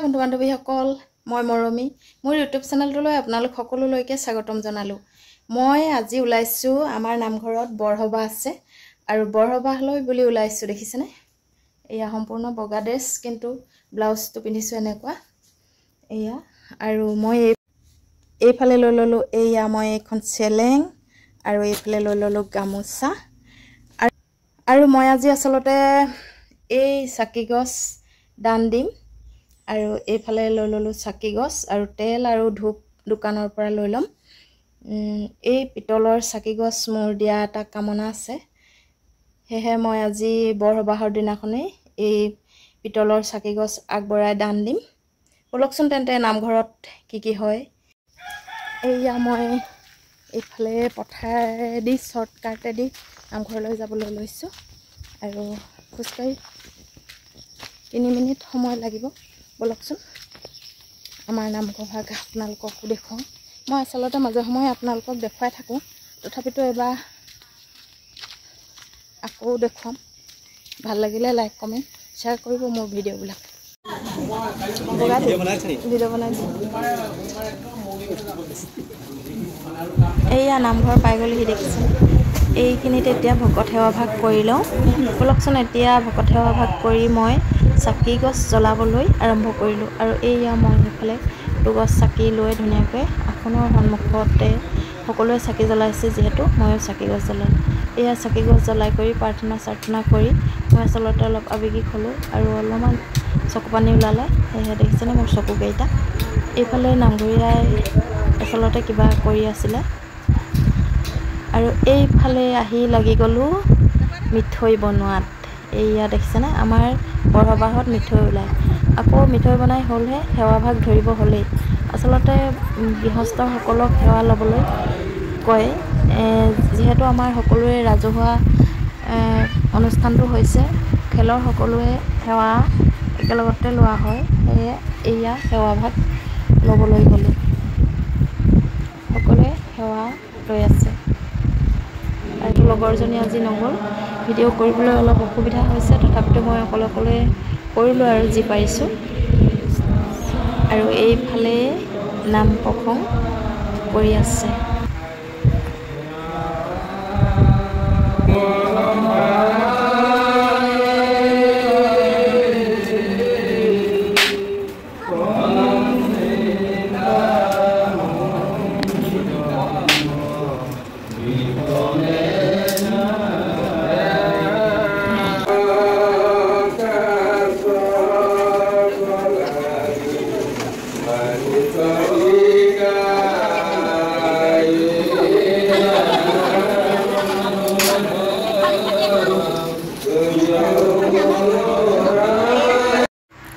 বন্ধু বান্ধৱীসকল মই মৰমী মোৰ ইউটিউব চেনেলটোলৈ আপোনালোক সকলোলৈকে স্বাগতম জনালো। মই আজি ওলাইছো আমাৰ নামঘৰত বৰসভা আছে আৰু বৰসভালৈ বুলি ওলাইছো দেখিছেনে। এয়া সম্পূৰ্ণ বগা ড্ৰেছ কিন্তু ব্লাউজটো পিন্ধিছো এনেকুৱা এয়া আৰু মই এইফালে লৈ ললো এয়া মই এখন চেলেং আৰু এইফালে লৈ ললো গামোচা আৰু মই আজি আসলতে এই চাকি গছ দান দিম আৰু এইফালে লৈ ললো চাকি গছ আৰু তেল আৰু ধূপ দোকানৰ পৰা লৈ লম। এই পিতলৰ চাকি গছ মোৰ দিয়া এটা কামনা আছে, হেহে মই আজি বৰসভাৰ দিনাখনে এই পিতলৰ চাকি গছ আগবঢ়াই দান দিম। বলকচোন তেন্তে নামঘৰত কি হয়। এয়া মই এইফালে পথাৰেদি শ্বৰ্টকাটেদি নামঘৰলৈ যাবলৈ লৈছোঁ আৰু খোজকাঢ়ি 3 মিনিট সময় লাগিব। বলকচোন আমাৰ নামঘৰভাগ আপোনালোককো দেখুৱাওঁ। মই আচলতে মাজে সময়ে আপোনালোকক দেখুৱাই থাকোঁ, তথাপিতো এবাৰ আকৌ দেখুৱাম। ভাল লাগিলে লাইক কমেণ্ট শ্বেয়াৰ কৰিব মোৰ ভিডিঅ'বিলাক। ভিডিঅ' বনাইছোঁ। এয়া নামঘৰ পাই গ'লেহি দেখিছে। এইখিনিত এতিয়া ভকত সেৱা ভাগ কৰি লওঁ। বলকচোন এতিয়া ভকত সেৱা ভাগ কৰি মই চাকি গছ জ্বলাবলৈ আৰম্ভ কৰিলোঁ আৰু এয়া মই এইফালে দুগছ চাকি লৈ ধুনীয়াকৈ আসনৰ সন্মুখতে সকলোৱে চাকি জ্বলাইছে, যিহেতু ময়ো চাকি গছ জ্বলালোঁ। এয়া চাকি গছ জ্বলাই কৰি প্ৰাৰ্থনা কৰি মই আচলতে অলপ আৱেগিক হ'লোঁ আৰু অলপমান চকু পানী ওলালে, সেয়েহে দেখিছেনে মোৰ চকুকেইটা। এইফালে নামঘৰীয়াই আচলতে কিবা কৰি আছিলে আৰু এইফালে আহি লাগি গ'লোঁ মিঠৈ বনোৱাত। এয়া দেখিছেনে আমাৰ বৰসবাহত মিঠৈ ওলায়, আকৌ মিঠৈ বনাই হ'লহে সেৱা ভাগ ধৰিব হ'লেই। আচলতে গৃহস্থসকলক সেৱা ল'বলৈ কয়, যিহেতু আমাৰ সকলোৰে ৰাজহুৱা অনুষ্ঠানটো হৈছে খেলৰ সকলোৱে সেৱা একেলগতে লোৱা হয়, সেয়ে এয়া সেৱা ভাগ ল'বলৈ গ'লোঁ। সকলোৱে সেৱা লৈ আছে আৰু লগৰজনী আজি নগ'ল, ভিডিঅ' কৰিবলৈ অলপ অসুবিধা হৈছে, তথাপিতো মই অকলে কৰিলোঁ আৰু যি পাৰিছোঁ। আৰু এইফালে নাম প্ৰসংগ কৰি আছে।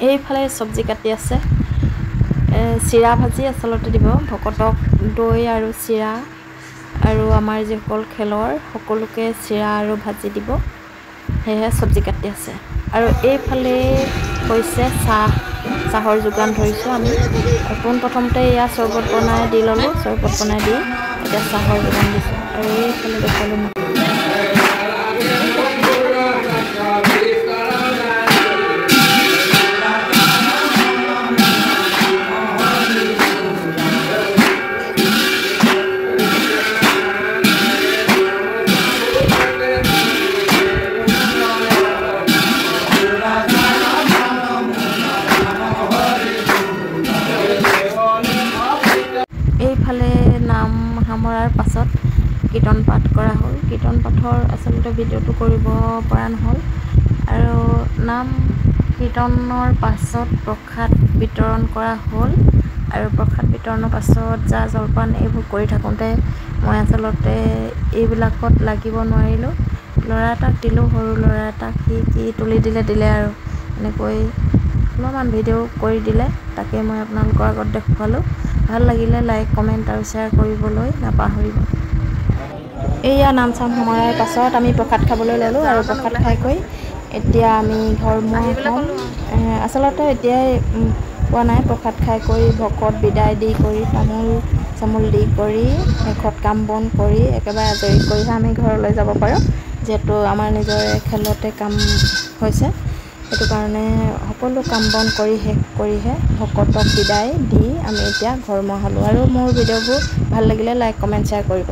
এইফালে চব্জি কাটি আছে, চিৰা ভাজি আচলতে দিব ভকতক, দৈ আৰু চিৰা আৰু আমাৰ যিসকল খেলৰ সকলোকে চিৰা আৰু ভাজি দিব, সেয়েহে চব্জি কাটি আছে। আৰু এইফালে হৈছে চাহৰ যোগান ধৰিছোঁ আমি। পোনপ্ৰথমতে এয়া চৰবত বনাই দি ল'লোঁ, চৰবত বনাই দি এতিয়া চাহৰ যোগান দিছোঁ আৰু এইফালে দেখুৱালোঁ। এইফালে নাম সামৰাৰ পাছত কীৰ্তন পাঠ কৰা হ'ল। কীৰ্তন পাঠৰ আচলতে ভিডিঅ'টো কৰিব পৰা নহ'ল আৰু নাম কীৰ্তনৰ পাছত প্ৰসাদ বিতৰণ কৰা হ'ল আৰু প্ৰসাদ বিতৰণৰ পাছত জা জলপান এইবোৰ কৰি থাকোঁতে মই আচলতে এইবিলাকত লাগিব নোৱাৰিলোঁ। ল'ৰা এটাক দিলোঁ, সৰু ল'ৰা এটাক, সি তুলি দিলে আৰু এনেকৈ অলপমান ভিডিঅ' কৰি দিলে, তাকে মই আপোনালোকৰ আগত দেখুৱালোঁ। ভাল লাগিলে লাইক কমেণ্ট আৰু শ্বেয়াৰ কৰিবলৈ নাপাহৰিব। এয়া নাম চাম সামৰাৰ পাছত আমি প্ৰসাদ খাবলৈ ল'লোঁ আৰু প্ৰসাদ খাই কৰি এতিয়া আমি ঘৰমুৱা হ'ম। আচলতে এতিয়াই পোৱা নাই, প্ৰসাদ খাই কৰি ভকত বিদায় দি কৰি তামোল চামোল দি কৰি শেষত কাম বন কৰি একেবাৰে আজৰি কৰিহে আমি ঘৰলৈ যাব পাৰোঁ, যিহেতু আমাৰ নিজৰে খেলতে কাম হৈছে, সেইটো কাৰণে সকলো কাম বন কৰি শেষ কৰিহে ভকতক বিদায় দি আমি এতিয়া ঘৰমুৱা হ'লোঁ। আৰু মোৰ ভিডিঅ'বোৰ ভাল লাগিলে লাইক কমেণ্ট শ্বেয়াৰ কৰিব।